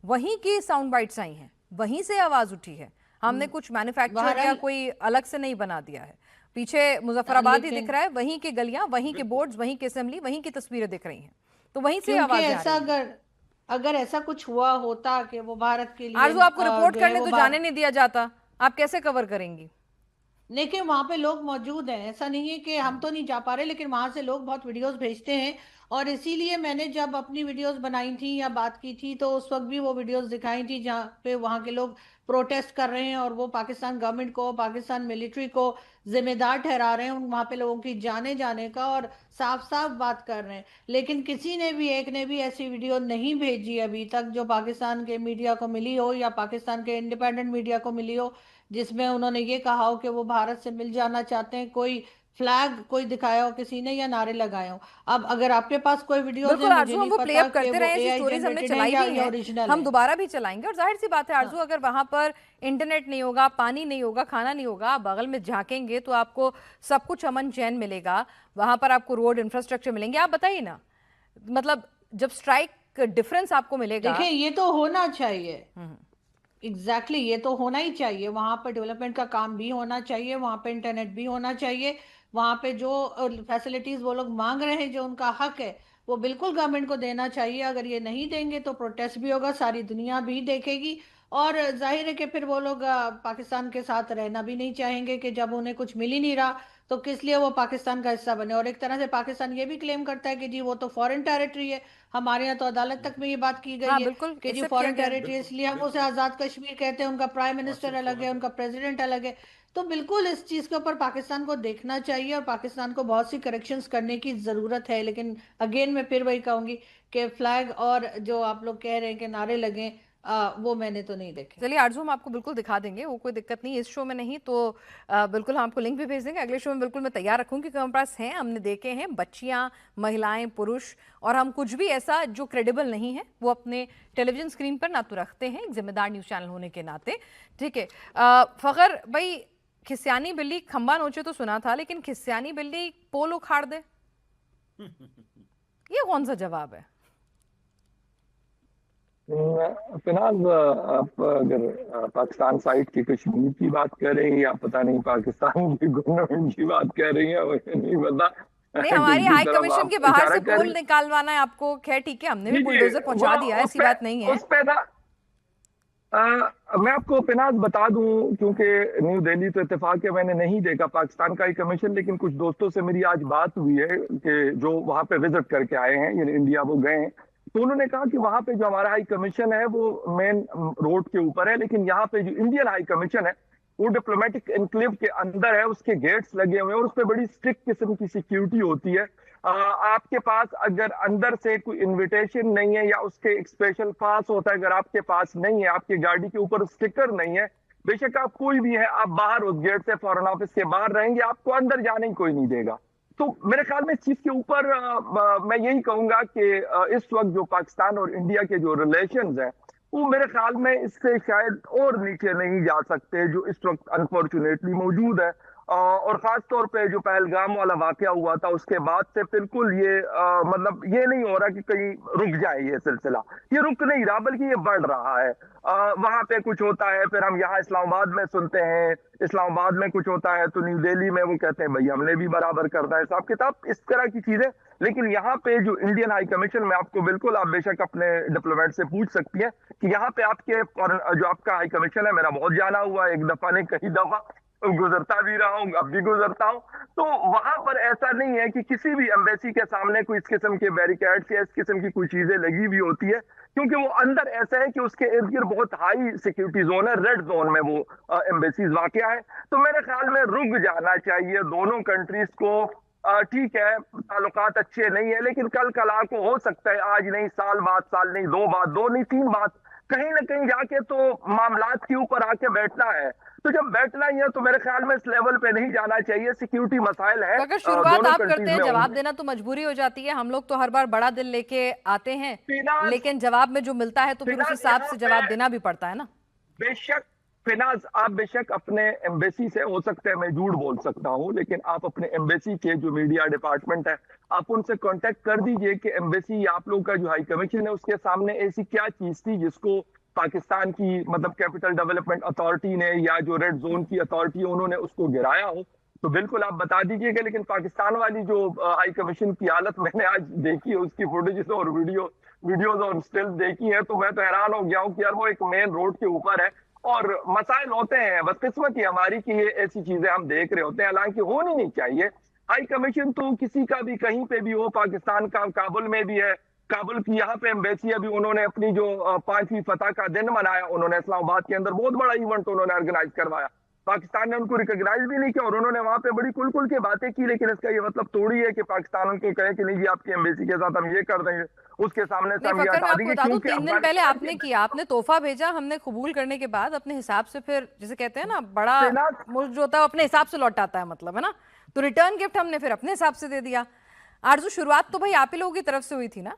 वहीं की sound bytes आई हैं, वहीं से आवाज उठी है। हमने कुछ मैन्युफैक्चर या कोई अलग से नहीं बना दिया है। पीछे मुजफ्फराबाद ही दिख रहा है, वहीं की गलियां, वहीं के बोर्ड्स, वहीं की असेंबली, वहीं की तस्वीरें दिख रही हैं, तो वहीं से क्योंकि आवाजें आ ऐसा रही हैं। अगर ऐसा कुछ हुआ होता कि वो भारत के लिए आरजू, आपको रिपोर्ट जो है करने वो तो जाने नहीं दिया जाता, आप कैसे कवर करेंगी? देखिए वहां पे लोग मौजूद हैं, ऐसा नहीं है कि हम तो नहीं जा पा रहे, लेकिन वहां से लोग बहुत वीडियोस भेजते हैं। और इसीलिए मैंने जब अपनी वीडियोस बनाई थी या बात की थी तो उस वक्त भी वो वीडियोस दिखाई थी जहाँ पे वहां के लोग प्रोटेस्ट कर रहे हैं और वो पाकिस्तान गवर्नमेंट को, पाकिस्तान मिलिट्री को जिम्मेदार ठहरा रहे हैं वहां पे लोगों की जाने जाने का, और साफ साफ बात कर रहे हैं। लेकिन किसी ने भी, एक ने भी ऐसी वीडियो नहीं भेजी अभी तक जो पाकिस्तान के मीडिया को मिली हो या पाकिस्तान के इंडिपेंडेंट मीडिया को मिली हो, जिसमें उन्होंने ये कहा हो कि वो भारत से मिल जाना चाहते हैं, कोई फ्लैग कोई दिखाया हो किसी ने या नारे लगाए हो। अब अगर आपके पास कोई वीडियोस है, बिल्कुल मुझे आरजू, हम नहीं वो प्ले पता अप कि करते वो रहे, ऐसी एआई स्टोरीज हमने जनरेटेड है चलाई या भी ये हैं, ओरिजिनल हम है। दोबारा भी चलाएंगे। और जाहिर सी बात है आरजू, हाँ, अगर वहां पर इंटरनेट नहीं होगा, पानी नहीं होगा, खाना नहीं होगा, आप बगल में झांकेंगे तो आपको सब कुछ अमन चैन मिलेगा, वहां पर आपको रोड इंफ्रास्ट्रक्चर मिलेंगे। आप बताइए ना, मतलब जब स्ट्राइक डिफरेंस आपको मिलेगा। देखिए ये तो होना चाहिए। हम्म। ये तो होना ही चाहिए, वहां पर डेवलपमेंट का काम भी होना चाहिए, वहां पे इंटरनेट भी होना चाहिए। वहां पे जो फैसिलिटीज वो लोग मांग रहे हैं, जो उनका हक है, वो बिल्कुल गवर्नमेंट को देना चाहिए। अगर ये नहीं देंगे तो प्रोटेस्ट भी होगा, सारी दुनिया भी देखेगी। और जाहिर है कि फिर वो लोग पाकिस्तान के साथ रहना भी नहीं चाहेंगे कि जब उन्हें कुछ मिल ही नहीं रहा तो किस लिए वो पाकिस्तान का हिस्सा बने। और एक तरह से पाकिस्तान ये भी क्लेम करता है कि जी वो तो फॉरेन टेरिटरी है। हमारे यहाँ तो अदालत तक में ये बात की गई हाँ है बिल्कुल, कि जी एक्सेप्ट किया फॉरेन गया। टेरिटरी, इसलिए हम उसे आजाद कश्मीर कहते हैं। उनका प्राइम मिनिस्टर अलग है, उनका प्रेसिडेंट अलग है। तो बिल्कुल इस चीज के ऊपर पाकिस्तान को देखना चाहिए और पाकिस्तान को बहुत सी करेक्शंस करने की जरूरत है। लेकिन अगेन मैं फिर वही कहूंगी कि फ्लैग और जो आप लोग कह रहे हैं कि नारे लगे, वो मैंने तो नहीं देखे। चलिए आरजू, हम आपको बिल्कुल दिखा देंगे, वो कोई दिक्कत नहीं, इस शो में नहीं तो बिल्कुल हम आपको लिंक भी भेज देंगे। अगले शो में बिल्कुल मैं तैयार रखूंगी, क्योंकि हमारे पास हैं, हमने देखे हैं, बच्चियां, महिलाएं, पुरुष, और हम कुछ भी ऐसा जो क्रेडिबल नहीं है वो अपने टेलीविजन स्क्रीन पर ना तो रखते हैं, एक जिम्मेदार न्यूज चैनल होने के नाते। ठीक है। फखर भाई, खिसियानी बिल्ली खंबा नोचे तो सुना था, लेकिन खिसियानी बिल्ली पोल उखाड़ दे, ये कौन सा जवाब है? फिलहाल आप अगर पाकिस्तान साइड की कश्मीर की बात कर रही हैं या पता नहीं पाकिस्तान की गवर्नमेंट की बात कर रही हैं, मुझे नहीं पता नहीं, हमारी किसकी हाई तरफ कमीशन के आप बाहर इशारा से कर पोल रही। निकालवाना है आपको, खैर ठीक है, हमने भी जी जी, बुलडोजर वो पहुंचा दिया है, ऐसी बात नहीं है। उस पे ना मैं आपको पिनाज बता दूं, क्योंकि न्यू दिल्ली तो इत्तेफाक है मैंने नहीं देखा पाकिस्तान का ही कमीशन, लेकिन कुछ दोस्तों से मेरी आज बात हुई है कि जो वहां पे विजिट करके आए हैं, यानी इंडिया वो गए हैं, तो उन्होंने कहा कि वहां पे जो हमारा हाई कमीशन है वो मेन रोड के ऊपर है, लेकिन यहाँ पे जो इंडियन हाई कमीशन है वो डिप्लोमेटिक एनक्लेव के अंदर है, उसके गेट्स लगे हुए हैं और उस पर बड़ी स्ट्रिक्ट किस्म की सिक्योरिटी होती है। आपके पास अगर अंदर से कोई इनविटेशन नहीं है या उसके एक स्पेशल पास होता है, अगर आपके पास नहीं है, आपकी गाड़ी के ऊपर स्टिकर नहीं है, बेशक आप कोई भी है, आप बाहर उस गेट से फॉरेन ऑफिस के बाहर रहेंगे, आपको अंदर जाने ही कोई नहीं देगा। तो मेरे ख्याल में इस चीज के ऊपर मैं यही कहूंगा कि इस वक्त जो पाकिस्तान और इंडिया के जो रिलेशंस हैं वो मेरे ख्याल में इससे शायद और नीचे नहीं जा सकते जो इस वक्त अनफॉर्चुनेटली मौजूद है। और खास तौर पे जो पहलगाम वाला वाकया हुआ था उसके बाद से बिल्कुल ये मतलब ये नहीं हो रहा कि कहीं रुक जाए ये सिलसिला, ये रुक नहीं रहा बल्कि ये बढ़ रहा है। वहां पे कुछ होता है, फिर हम यहाँ इस्लामाबाद में सुनते हैं, इस्लामाबाद में कुछ होता है तो न्यू दिल्ली में वो कहते हैं भाई हमने भी बराबर करना है हिसाब किताब, इस तरह की चीजें। लेकिन यहाँ पे जो इंडियन हाई कमीशन में आपको बिल्कुल, आप बेशक अपने डिप्लोमेट से पूछ सकती है कि यहाँ पे आपके जो आपका हाई कमीशन है, मेरा बहुत जाना हुआ है, एक दफा नहीं कई दफा गुजरता भी रहा हूँ, अब भी गुजरता हूँ, तो वहां पर ऐसा नहीं है कि किसी भी एम्बेसी के सामने कोई इस किस्म के बैरिकेड्स या इस किस्म की कोई चीजें लगी हुई होती है, क्योंकि वो अंदर ऐसा है कि उसके इर्द गिर्द बहुत हाई सिक्योरिटी जोन है, रेड जोन में वो एम्बेसीज वाकया है। तो मेरे ख्याल में रुक जाना चाहिए दोनों कंट्रीज को। ठीक है ताल्लुकात अच्छे नहीं है, लेकिन कल कला को हो सकता है, आज नहीं साल बाद, साल नहीं दो बाद, दो नहीं तीन बाद, कहीं ना कहीं जाके तो मामलात के ऊपर आके बैठना है। तो जब बैठना ही है तो मेरे ख्याल में इस लेवल पे नहीं जाना चाहिए, सिक्योरिटी मसाइल है अगर शुरुआत दोनों आप करते कंट्रीज हैं, में जवाब उनके। देना तो मजबूरी हो जाती है, हम लोग तो हर बार बड़ा दिल लेके आते हैं, फिलहाल लेकिन जवाब में जो मिलता है तो फिर उस फिलहाल हिसाब यहाँ से पे जवाब देना भी पड़ता है ना। बेशक फिनाज, आप बेशक अपने एम्बेसी से, हो सकता है मैं झूठ बोल सकता हूं, लेकिन आप अपने एम्बेसी के जो मीडिया डिपार्टमेंट है, आप उनसे कांटेक्ट कर दीजिए कि एम्बेसी, आप लोगों का जो हाई कमीशन है, उसके सामने ऐसी क्या चीज थी जिसको पाकिस्तान की मतलब कैपिटल डेवलपमेंट अथॉरिटी ने या जो रेड जोन की अथॉरिटी है उन्होंने उसको गिराया हो, तो बिल्कुल आप बता दीजिएगा। लेकिन पाकिस्तान वाली जो हाई कमीशन की हालत मैंने आज देखी है, उसकी फुटेजेस और वीडियोज और स्टिल्स देखी है, तो मैं तो हैरान हो गया हूँ कि यार वो एक मेन रोड के ऊपर है और मसाइल होते हैं। बदकिस्मती हमारी कि ये ऐसी चीजें हम देख रहे होते हैं, हालांकि होनी नहीं चाहिए। हाई कमीशन तो किसी का भी कहीं पे भी हो, पाकिस्तान का काबुल में भी है, काबुल की यहाँ पे एम्बेसी अभी उन्होंने अपनी जो 5वीं फतह का दिन मनाया, उन्होंने इस्लामाबाद के अंदर बहुत बड़ा इवेंट उन्होंने ऑर्गेनाइज करवाया, पाकिस्तान ने उनको रिकॉग्नाइज भी नहीं किया और उन्होंने वहां पे बड़ी कुल कुल के बातें की, लेकिन इसका ये मतलब थोड़ी है कि पाकिस्तान उनको कहे कि नहीं जी आपकी एम्बेसी के साथ हम ये कर देंगे, उसके सामने से नहीं हम ये फकर, मैं हटा आपको देंगे, बता दूं, क्योंकि 3 दिन पहले आपने किया, आपने तोहफा भेजा, हमने कबूल करने के बाद अपने हिसाब से, फिर जिसे कहते हैं ना बड़ा मुल्क जो होता है अपने हिसाब से लौटाता है, मतलब है ना, तो रिटर्न गिफ्ट हमने फिर अपने हिसाब से दे दिया। आरजू, शुरुआत तो भाई आप ही लोगों की तरफ से हुई थी ना?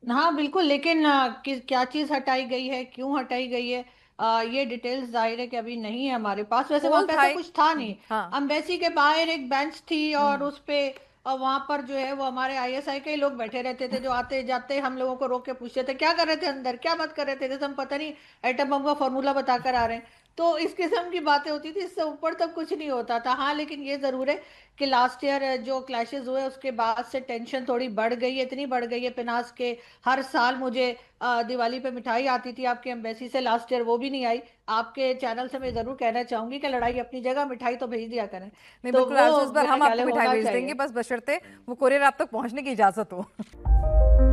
हाँ बिल्कुल, लेकिन क्या चीज हटाई गई है, क्यों हटाई गई है, ये डिटेल्स जाहिर है कि अभी नहीं है हमारे पास। वैसे वहां पोल पे था ऐसा एक। कुछ था नहीं। हाँ। अम्बेसी के बाहर एक बेंच थी और हम्म। उस पे वहां पर जो है वो हमारे आईएसआई के ही लोग बैठे रहते थे, जो आते जाते हम लोगों को रोक के पूछते थे क्या कर रहे थे अंदर, क्या मत कर रहे थे, जैसे हम पता नहीं एटम बम का फॉर्मूला बताकर आ रहे हैं। तो इस किस्म की बातें होती थी, इससे ऊपर तक कुछ नहीं होता था। हाँ लेकिन ये जरूर है कि लास्ट ईयर जो क्लैशेस हुए उसके बाद से टेंशन थोड़ी बढ़ गई है, इतनी बढ़ गई है पिनास के हर साल मुझे दिवाली पे मिठाई आती थी आपके एम्बेसी से, लास्ट ईयर वो भी नहीं आई। आपके चैनल से मैं जरूर कहना चाहूंगी कि लड़ाई अपनी जगह, मिठाई तो भेज दिया करें। नहीं तो बिल्कुल वो आरजू, इस बार मेरा हम ख्याल आपको है मिठाई होना भेज देंगे, चाहिए। बस बशर्ते वो कोरियर आप तक पहुंचने की इजाजत हो।